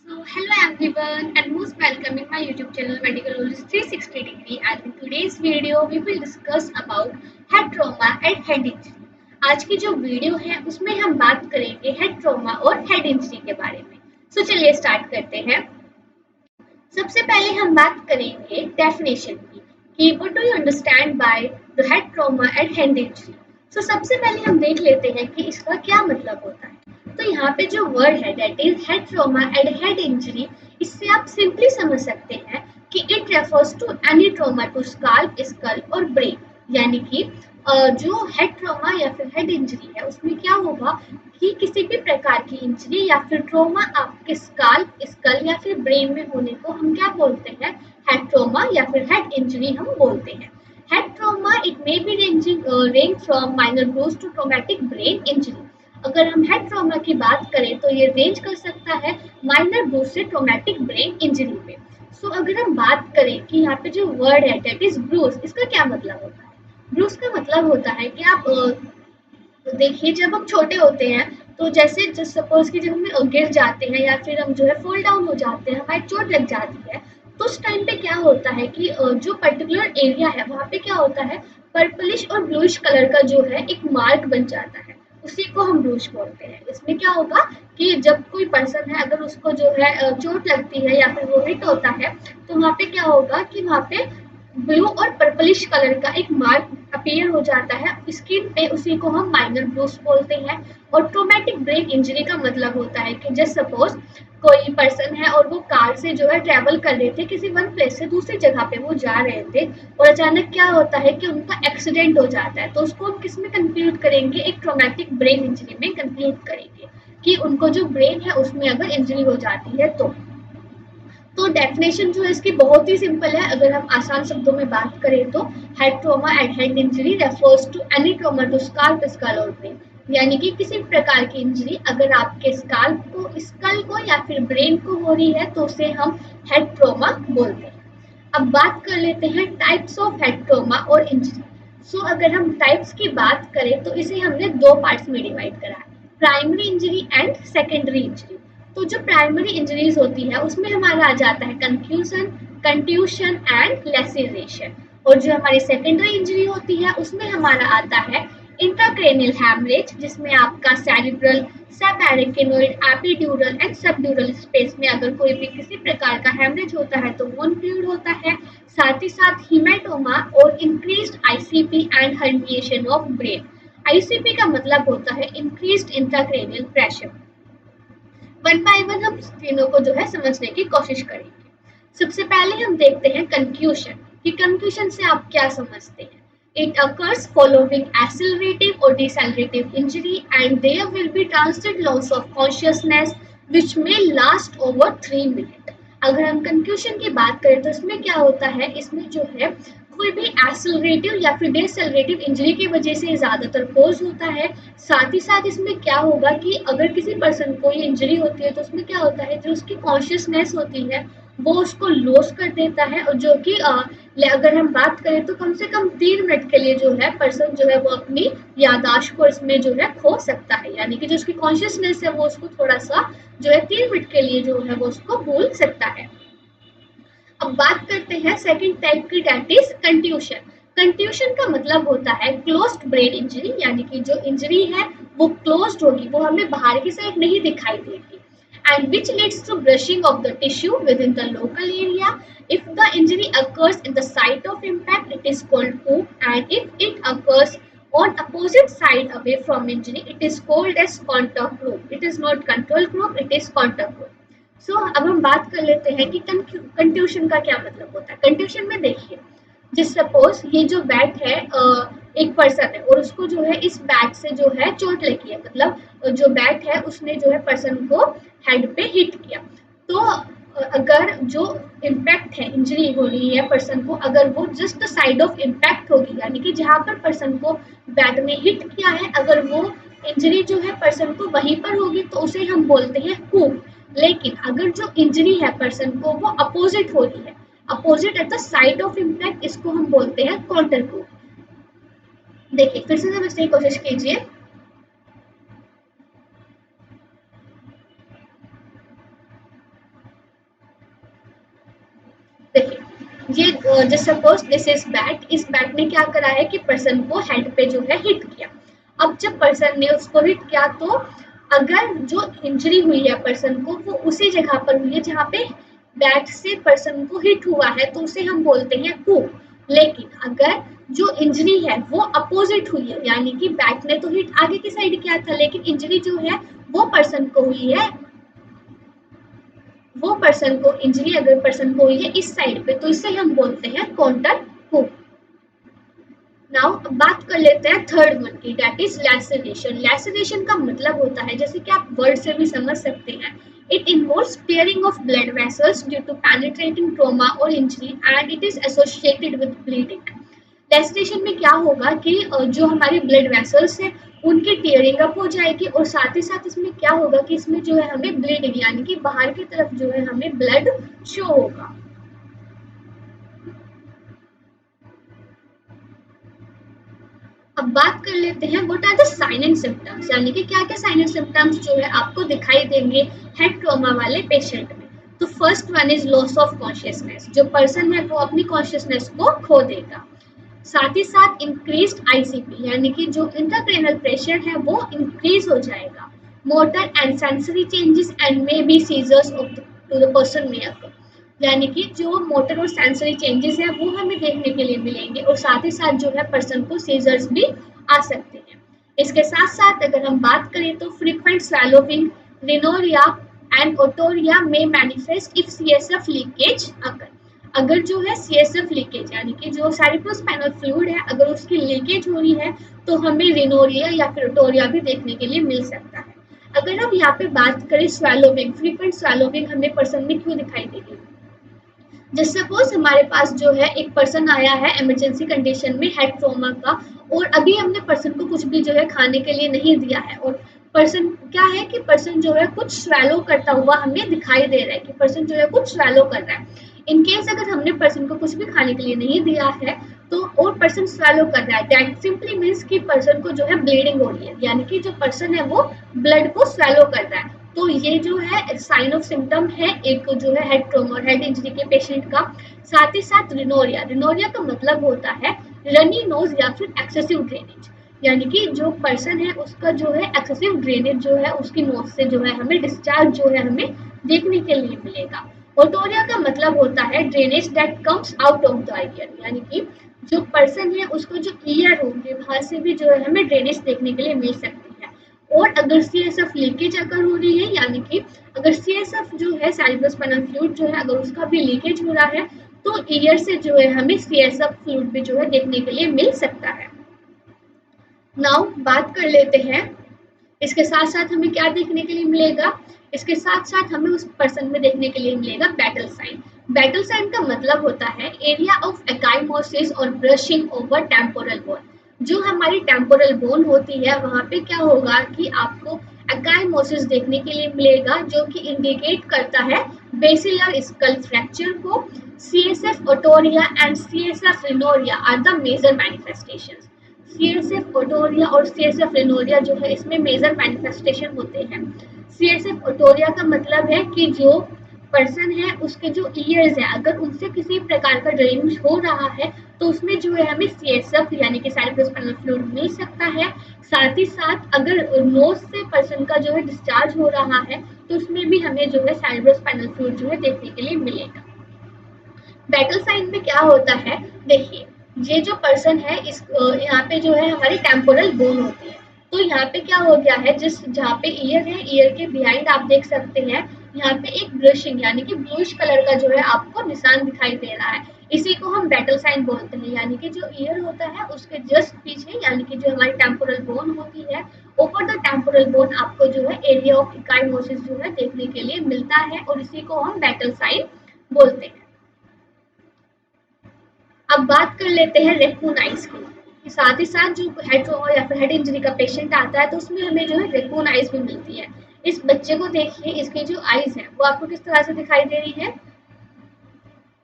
So, hello everyone and most welcome in my YouTube channel Medicologist 360 degree, and in today's video we will discuss about head trauma and head injury. आज की जो video है उसमें हम बात करेंगे head trauma और head injury के बारे में। चलिए स्टार्ट करते हैं। सबसे पहले हम बात करेंगे डेफिनेशन की कि what do you understand by the head trauma and head injury. सबसे पहले हम देख लेते हैं कि इसका क्या मतलब होता है। यहाँ पे जो वर्ड है that is head trauma and head injury, इससे आप सिंपली समझ सकते हैं कि it refers to any trauma to scalp, skull और ब्रेन। यानी कि जो हेड ट्रॉमा या फिर हेड इंजरी है उसमें क्या होगा कि किसी भी प्रकार की इंजरी या फिर ट्रॉमा आपके स्काल्प, स्कल या फिर ब्रेन में होने को हम क्या बोलते हैं, हेड ट्रॉमा या फिर हेड इंजरी हम बोलते हैं। Head trauma it may be range from minor bruise to traumatic brain injury. अगर हम हेड ट्रॉमा की बात करें तो ये रेंज कर सकता है माइनर ब्रूज से ट्रॉमेटिक ब्रेन इंजरी में। अगर हम बात करें कि यहाँ पे जो वर्ड है दैट इज ब्रूज, इसका क्या मतलब होता है। ब्रूज का मतलब होता है कि आप देखिए जब हम छोटे होते हैं तो जैसे जस्ट सपोज कि जब हम गिर जाते हैं या फिर हम जो है फॉल डाउन हो जाते हैं, हमारी चोट लग जाती है, तो उस टाइम पे क्या होता है कि जो पर्टिकुलर एरिया है वहाँ पे क्या होता है, पर्पलिश और ब्लूइश कलर का जो है एक मार्क बन जाता है, उसी को हम ब्लूइश बोलते हैं। इसमें क्या होगा कि जब कोई पर्सन है अगर उसको जो है चोट लगती है या फिर वो हिट होता है तो वहाँ पे क्या होगा कि वहाँ पे ब्लू और पर्पलिश कलर का एक मार्क अपीयर हो जाता है स्किन पे, उसी को हम माइनर ब्रूस बोलते हैं। और ट्रोमेटिक ब्रेन इंजरी का मतलब होता है कि जस्ट सपोज कोई पर्सन है और वो कार से जो है ट्रेवल कर रहे थे किसी वन प्लेस से दूसरी जगह पे वो जा रहे थे, और अचानक क्या होता है कि उनका एक्सीडेंट हो जाता है, तो उसको हम किस में कंक्लूड करेंगे, एक ट्रोमेटिक ब्रेन इंजरी में कंक्लूड करेंगे कि उनको जो ब्रेन है उसमें अगर इंजरी हो जाती है तो डेफिनेशन जो है इसकी बहुत ही सिंपल है। अगर हम आसान शब्दों में बात करें तो head trauma and head injury refers to any trauma to scalp, skull और ब्रेन। यानी कि किसी प्रकार की इंजरी अगर आपके स्काल्प को, स्कल को या फिर ब्रेन को हो रही है तो उसे हम हेड ट्रॉमा बोलते हैं। अब बात कर लेते हैं टाइप्स ऑफ हेड ट्रॉमा और इंजरी। अगर हम टाइप्स की बात करें तो इसे हमने दो पार्ट्स में डिवाइड करा है, primary injury and secondary injury. तो जो प्राइमरी इंजरीज होती है उसमें हमारा आ जाता है कंफ्यूजन, कंट्यूशन एंड लेसिनेशन। और जो हमारी सेकेंडरी इंजरी होती है उसमें हमारा आता है इंट्राक्रेनियल हैमरेज, जिसमें आपका सेरिब्रल, सब एरिकेनोइड, एपिड्यूरल एंड सबड्यूरल स्पेस में अगर कोई भी किसी प्रकार का हैमरेज होता है तो वो इंक्लूड होता है। साथ ही साथ हिमेटोमा और increased ICP and herniation of brain. ICP का मतलब होता है increased intracranial pressure. One by one हम तीनों को जो है समझने की कोशिश करेंगे। सबसे पहले हम देखते हैं कंक्यूशन, कि कंक्यूशन से आप क्या समझते हैं। It occurs following accelerative or decelerative injury and there will be transient loss of consciousness which may last over 3 minutes। अगर हम कंक्यूशन की बात करें तो इसमें क्या होता है, इसमें जो है कोई भी एक्सेलरेटिव या फिर डिसेलरेटिव इंजरी की वजह से ज़्यादातर कोज होता है। साथ ही साथ इसमें क्या होगा कि अगर किसी पर्सन को ये इंजरी होती है तो उसमें क्या होता है, जो उसकी कॉन्शियसनेस होती है वो उसको लॉस कर देता है, और जो कि अगर हम बात करें तो कम से कम 3 मिनट के लिए जो है पर्सन जो है वो अपनी यादाश्त को इसमें जो है खो सकता है। यानी कि जो उसकी कॉन्शियसनेस है वो उसको थोड़ा सा जो है 3 मिनट के लिए जो है वो उसको भूल सकता है। अब बात करते हैं सेकंड टाइप की, दैट इज कंट्यूशन। कंट्यूशन का मतलब होता है क्लोज्ड ब्रेन इंजरी, यानी कि जो इंजरी है वो क्लोज्ड होगी, वो हमें बाहर की साइड नहीं दिखाई देगी। And which leads to brushing of the tissue within the local area. If the injury occurs in the site of impact, it is called poop, and if it occurs on opposite side away from injury, it is called as contact group. It is not control group, it is contact group। अब हम बात कर लेते हैं कि कंट्यूशन का क्या मतलब होता है। कंट्यूशन में देखिए, जिस सपोज ये जो बैट है, एक पर्सन है और उसको जो है इस बैट से जो है चोट लगी है, मतलब जो बैट है उसने जो है पर्सन को हेड पे हिट किया। तो अगर जो इम्पैक्ट है, इंजरी हो रही है पर्सन को, अगर वो जस्ट साइड ऑफ इम्पैक्ट होगी, यानी कि जहाँ पर पर्सन को बैट ने हिट किया है, अगर वो इंजरी जो है पर्सन को वहीं पर होगी तो उसे हम बोलते हैं कूप। लेकिन अगर जो इंजरी है पर्सन को वो अपोजिट हो रही है, opposite at the side of impact, इसको हम बोलते हैं काउंटर कूप। देखिए फिर से समझने की कोशिश कीजिए। देखिए, ये just suppose this is bat, इस बैट ने क्या करा है कि पर्सन को हेड पे जो है हिट किया। अब जब पर्सन ने उसको हिट किया तो अगर जो इंजरी हुई है पर्सन को वो उसी जगह पर हुई है जहाँ पे बैट से पर्सन को हिट हुआ है तो उसे हम बोलते हैं हु। लेकिन अगर जो इंजरी है वो अपोजिट हुई है, यानी कि बैट ने तो हिट आगे की साइड किया था लेकिन इंजरी जो है वो पर्सन को हुई है, वो पर्सन को इंजरी अगर पर्सन को हुई है इस साइड पे तो इसे हम बोलते हैं काउंटर हु। नाउ अब बात कर लेते हैं थर्ड वन की, दैट इज लैसरेशन। लैसरेशन का मतलब होता है, जैसे कि आप वर्ड से भी समझ सकते हैं, it involves tearing of blood vessels due to penetrating trauma और injury and it is associated with bleeding. Laceration में क्या होगा कि जो हमारी ब्लड वेसल्स है उनकी टीयरिंग अप हो जाएगी और साथ ही साथ इसमें क्या होगा कि इसमें जो है हमें ब्लीडिंग यानी कि बाहर की तरफ जो है हमें ब्लड शो होगा। अब बात कर लेते हैं what are the sign and symptoms, यानी कि क्या क्या साइन एंड सिम्टम्स जो है आपको दिखाई देंगे हेड ट्रॉमा वाले पेशेंट में। तो first one is loss of consciousness, जो पर्सन है वो अपनी कॉन्शियसनेस को खो देगा। साथ ही साथ इंक्रीज्ड आईसीपी यानी कि जो इंट्राक्रेनल प्रेशर है वो इंक्रीज हो जाएगा। Motor and sensory changes and may be seizures of to the person में अकर, यानी कि जो मोटर और सेंसरी चेंजेस है वो हमें देखने के लिए मिलेंगे और साथ ही साथ जो है पर्सन को सीजर्स भी आ सकते हैं। इसके साथ साथ अगर हम बात करें तो फ्रीक्वेंट स्वैलोविंग, रिनोरिया एंड ओटोरिया में मैनिफेस्ट इफ सीएसएफ लीकेज अकर। अगर जो है सीएसएफ लीकेज यानी कि जो सेरिब्रोस्पाइनल फ्लूइड है अगर उसकी लीकेज हो रही है तो हमें रिनोरिया या फिर ओटोरिया भी देखने के लिए मिल सकता है। अगर हम यहाँ पे बात करें स्वैलोविंग, फ्रीक्वेंट स्वैलोविंग हमें पर्सन में क्यों दिखाई देगी, जस्ट सपोज हमारे पास जो है एक पर्सन आया है इमरजेंसी कंडीशन में हेड ट्रॉमा का और अभी हमने पर्सन को कुछ भी जो है खाने के लिए नहीं दिया है और पर्सन क्या है कि पर्सन जो है कुछ स्वेलो करता हुआ हमें दिखाई दे रहा है कि पर्सन जो है कुछ स्वेलो कर रहा है। इन केस अगर हमने पर्सन को कुछ भी खाने के लिए नहीं दिया है तो और पर्सन स्वेलो कर रहा है, दैट सिंपली मीन्स कि पर्सन को जो है ब्लीडिंग हो रही है, यानी कि जो पर्सन है वो ब्लड को स्वेलो कर रहा है। तो ये जो है साइन ऑफ सिम्टम है एक जो है हेड ट्रॉमा और हेड इंजरी के पेशेंट का। साथ ही साथ रिनोरिया, रिनोरिया का मतलब होता है रनी नोज या फिर एक्सेसिव ड्रेनेज, यानी कि जो पर्सन है उसका जो है एक्सेसिव ड्रेनेज जो है उसकी नोज से जो है हमें डिस्चार्ज जो है हमें देखने के लिए मिलेगा। ओटोरिया का मतलब होता है drainage that comes out of the year, यानी कि जो पर्सन है उसको जो ईयर होंगे वहां से भी जो है हमें ड्रेनेज देखने के लिए मिल सकती है। और अगर सीएसएफ लीकेज अगर हो रही है, यानी कि अगर सीएसएफ जो है सेरिब्रोस्पाइनल फ्लूइड जो है अगर उसका भी लीकेज हो रहा है तो ईयर से जो है हमें सीएसएफ फ्लूइड भी जो है देखने के लिए मिल सकता है। नाउ बात कर लेते हैं इसके साथ साथ हमें क्या देखने के लिए मिलेगा, इसके साथ साथ हमें उस पर्सन में देखने के लिए मिलेगा बैटल साइन। बैटल साइन का मतलब होता है एरिया ऑफ एकाइमोसिस और ब्रशिंग ओवर टेम्पोरल बोन। जो हमारी टेम्पोरल बोन होती है वहां पे क्या होगा कि आपको एकाइमोसिस देखने के लिए मिलेगा जो कि इंडिकेट करता है बेसिलर स्कल फ्रैक्चर को। CSF otorrhoea and CSF rhinorrhoea are the major manifestations. CSF otorrhoea और सीएसएफ रिनोरिया जो है इसमें मेजर मैनिफेस्टेशन होते हैं। सीएसएफ ओटोरिया का मतलब है कि जो पर्सन है उसके जो ईयर्स है अगर उनसे किसी प्रकार का ड्रेनेज हो रहा है तो उसमें जो है हमें सीएसएफ यानी कि सेरिब्रोस्पाइनल फ्लूइड मिल सकता है। साथ ही साथ अगर नोज से पर्सन का जो है डिस्चार्ज हो रहा है तो उसमें भी हमें जो है सेरिब्रोस्पाइनल फ्लूइड जो है देखने के लिए मिलेगा। बैटल साइन में क्या होता है, देखिए ये जो पर्सन है इस यहाँ पे जो है हमारी टेम्पोरल बोन होती है। तो यहाँ पे क्या हो गया है जिस जहाँ पे ईयर है ईयर के बिहाइंड आप देख सकते हैं यहाँ पे एक ब्रशिंग यानी कि ब्लूइश कलर का जो है आपको निशान दिखाई दे रहा है। इसी को हम बैटल साइन बोलते हैं, यानी कि जो ईयर होता है उसके जस्ट पीछे यानी कि जो हमारी टेम्पोरल बोन होती है ओवर द टेम्पोरल बोन आपको जो है एरिया ऑफ इकाइमोसिस जो है देखने के लिए मिलता है और इसी को हम बैटल साइन बोलते हैं। अब बात कर लेते हैं रेक्कून आइज की। साथ ही साथ जो हेड ट्रॉमा या फिर हेड इंजरी का पेशेंट आता है तो उसमें हमें जो है रेक्कून आइज भी मिलती है। इस बच्चे को देखिए, इसकी जो आइज है वो आपको किस तरह से दिखाई दे रही है,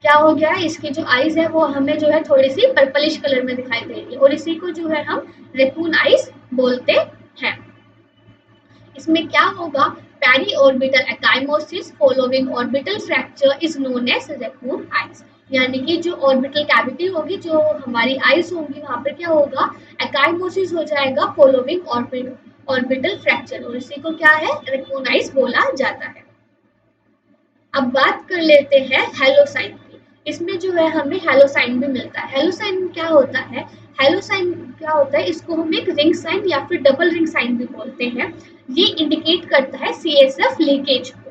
क्या हो गया है इसकी जो आइज है वो हमें जो है थोड़ी सी पर्पलिश कलर में दिखाई दे रही है और इसी को जो है हम रेक्कून आइज बोलते हैं। इसमें क्या होगा, periorbital ecchymosis following orbital fracture is known as raccoon eyes. यानी कि जो ऑर्बिटल कैविटी होगी, जो हमारी आइस होंगी, वहां पर क्या होगा, एकाइमोसिस हो जाएगा फॉलोइंग ऑर्बिटल फ्रैक्चर, और इसी को क्या है, रेकोनाइज बोला जाता है। अब बात कर लेते हैं हेलोसाइन की। इसमें जो है हमें हेलोसाइन भी मिलता है। हेलोसाइन क्या होता है, हेलोसाइन क्या होता है, इसको हम एक रिंग साइन या फिर डबल रिंग साइन भी बोलते हैं। ये इंडिकेट करता है सीएसएफ लीकेज को।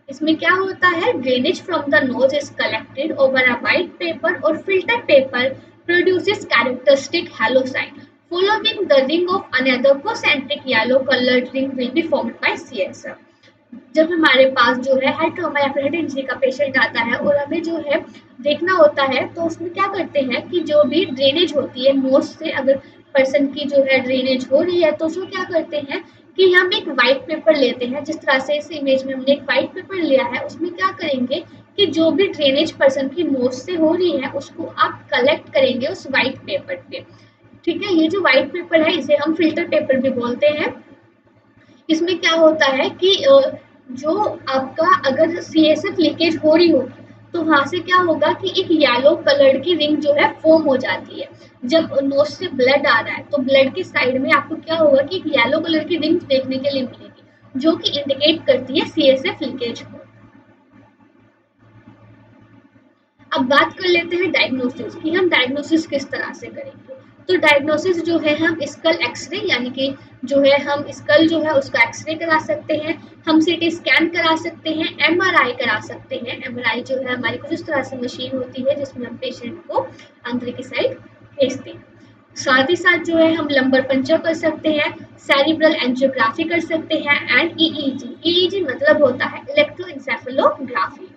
इसमें क्या होता है, drainage from the nose is collected over a white paper और filter paper produces characteristic halo sign following the ring of another concentric yellow colored ring will be formed by CSF। जब हमारे पास जो है हेड ट्रॉमा या फिर head injury का patient आता है और हमें जो है देखना होता है, तो उसमें क्या करते हैं कि जो भी ड्रेनेज होती है नोज से, अगर पर्सन की जो है ड्रेनेज हो रही है, तो उसको क्या करते हैं कि हम एक वाइट पेपर लेते हैं। जिस तरह से इस इमेज में हमने एक वाइट पेपर लिया है, उसमें क्या करेंगे कि जो भी ड्रेनेज पर्सन की नोज से हो रही है उसको आप कलेक्ट करेंगे उस वाइट पेपर पे। ठीक है, ये जो वाइट पेपर है इसे हम फिल्टर पेपर भी बोलते हैं। इसमें क्या होता है कि जो आपका अगर सीएसएफ लीकेज हो रही होगी, तो वहां से क्या होगा कि एक येलो कलर की रिंग जो है फॉर्म हो जाती है। जब नोज से ब्लड आ रहा है तो ब्लड के साइड में आपको क्या होगा कि एक येलो कलर की रिंग देखने के लिए मिलेगी, जो कि इंडिकेट करती है सीएसएफ लीकेज को। अब बात कर लेते हैं डायग्नोसिस की, हम डायग्नोसिस किस तरह से करेंगे। तो डायग्नोसिस जो है हम स्कल एक्सरे, यानी कि जो है हम स्कल जो है उसका एक्सरे करा सकते हैं, हम सीटी स्कैन करा सकते हैं, एमआरआई करा सकते हैं। एमआरआई जो है हमारी कुछ इस तरह से मशीन होती है जिसमें हम पेशेंट को अंदर की साइड भेजते हैं। साथ ही साथ जो है हम लंबर पंचर कर सकते हैं, सेरिब्रल एंजियोग्राफी कर सकते हैं एंड ईईजी। ईईजी मतलब होता है इलेक्ट्रोएंसेफेलोग्राफी।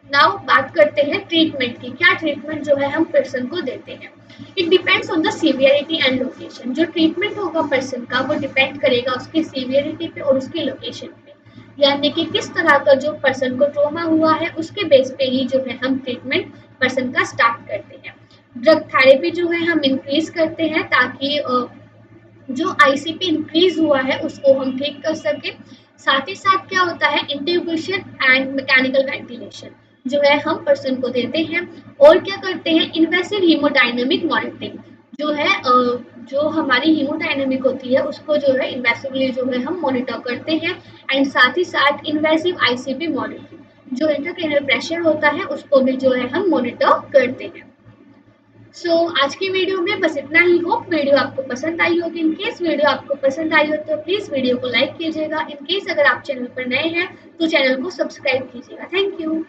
नाउ बात करते हैं ट्रीटमेंट की। क्या ट्रीटमेंट जो है हम पर्सन को देते हैं। It depends on the severity and location. जो ट्रीटमेंट होगा पर्सन का वो डिपेंड करेगा उसकी सीवियरिटी पे और उसकी लोकेशन पे, यानी कि किस तरह का जो पर्सन को ट्रॉमा हुआ है उसके बेस पे ही जो है हम ट्रीटमेंट पर्सन का स्टार्ट करते हैं। ड्रग थेरेपी जो है हम इंक्रीज करते हैं ताकि जो आईसीपी इंक्रीज हुआ है उसको हम ठीक कर सके। साथ ही साथ क्या होता है, इंट्यूबेशन एंड मैकेनिकल वेंटिलेशन जो है हम पर्सन को देते हैं। और क्या करते हैं, इन्वेसिव हीमोडायनेमिक मॉनिटरिंग जो है जो हमारी हीमोडायनेमिक होती है उसको जो है इन्वेसिवली जो है हम मॉनिटर करते हैं। एंड साथ ही साथ इन्वेसिव आईसीपी मॉनिटरिंग, जो इंट्राक्रेनियल प्रेशर होता है उसको भी जो है हम मॉनिटर करते हैं। आज की वीडियो में बस इतना ही। होप वीडियो आपको पसंद आई होगी। इन केस वीडियो आपको पसंद आई हो तो प्लीज वीडियो को लाइक कीजिएगा। इन केस अगर आप चैनल पर नए हैं तो चैनल को सब्सक्राइब कीजिएगा। Thank you.